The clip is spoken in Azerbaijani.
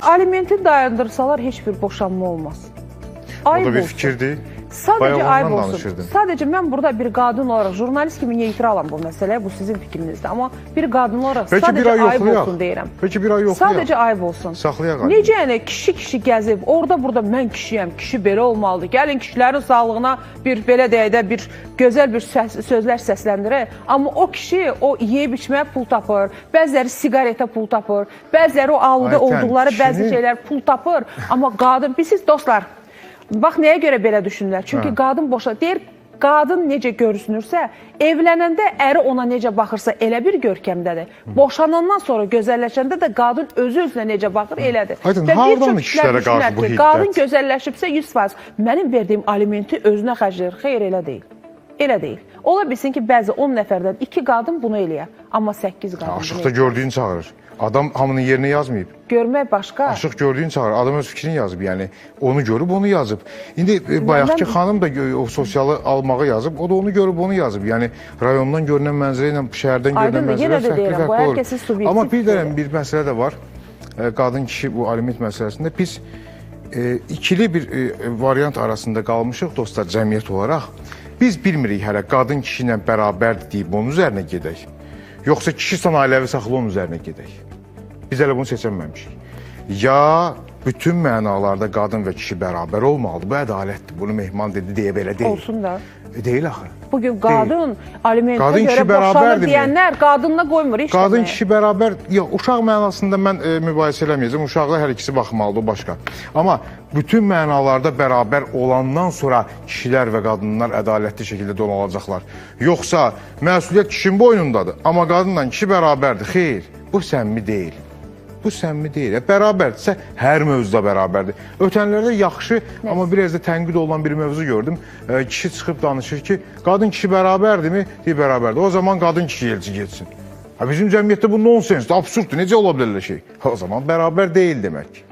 alimenti dayandırsalar heç bir boşanma olmaz. O da bir fikirdir. Sadəcə ayıb olsun. Sadəcə mən burada bir qadın olaraq, jurnalist kimi neytralam bu məsələyə, bu sizin fikrinizdir. Amma bir qadın olaraq sadəcə ayıb olsun deyirəm. Peki bir ay yoxlayaq. Sadəcə ayıb olsun. Saxlayaq. Necə yəni kişi gəzib, orada mən kişiyəm, kişi belə olmalıdır. Gəlin kişilərin sağlığına bir belə deyək də bir gözəl bir sözlər səsləndirək. Amma o kişi o yeyib içməyə pul tapır, bəziləri siqaretə pul tapır, bəziləri o aludə olduqları bəzi şeylər pul tapır. Amma qadın, siz dostlar, bax, nəyə görə belə düşünürlər? Çünki qadın deyir, qadın necə görünürsə, evlənəndə əri ona necə baxırsa elə bir görkəmdədir. Boşanandan sonra gözəlləşəndə də qadın özü-özünə necə baxır, elədir. Aydın, hardan kişilərə qarşı bu hiddət? Qadın gözəlləşibsə 100%, mənim verdiyim alimenti özünə xərcləyir. Xeyr, elə deyil. Elə deyil. Ola bilsin ki, bəzi 10 nəfərdən 2 qadın bunu eləyər, amma 8 qadın bunu eləyər. Aşıqda gördüyünü çağırır. Adam hamının yerini yazmayıb. Görmək başqa. Aşıq gördüyünü çağırır. Adam öz fikrini yazıb, yəni onu görüb onu yazıb. İndi bayaqki xanım da o sosialı almağı yazıb, o da onu görüb onu yazıb. Yəni rayondan görünən mənzərə ilə şəhərdən görünən mənzərə fərqli olur. Amma bir məsələ də var. Qadın kişi bu aliment məsələsində biz ikili bir variant arasında qalmışıq dostlar cəmiyyət olaraq. Biz bilmirik hələ qadın kişi ilə bərabərdir deyib onun üzərinə gedək. Yoxsa kişi sən ailəvi saxlı onun üzərinə gedək. Biz hələ bunu seçəməmişik. Ya bütün mənalarda qadın və kişi bərabər olmalıdır. Bu ədalətdir. Bunu Mehman dedi, deyə belə deyil. Olsun da. Deyil axı. Bugün qadın alimentə görə boşanır deyənlər qadınla qoymur. Qadın kişi bərabər, yox, uşaq mənasında mən mübahisə eləməyəcəm. Uşaqlar hər ikisi baxmalıdır, o başqa. Amma bütün mənalarda bərabər olandan sonra kişilər və qadınlar ədalətli şəkildə donalacaqlar. Yoxsa məsuliyyət kişinin boynundadır, amma qadınla kişi bərabərdir. Xeyr, bu səmimi deyil. Bu səmimi deyil. Bərabərdirsə, hər mövzuda bərabərdir. Ötənlərdə yaxşı, amma biraz da tənqid olan bir mövzu gördüm. Kişi çıxıb danışır ki, qadın kişi bərabərdirmi? Deyir, bərabərdir. O zaman qadın kişi elçi getsin. Bizim cəmiyyətdə bu nonsensdir, absurddur. Necə ola bilər elə şey? O zaman bərabər deyil demək.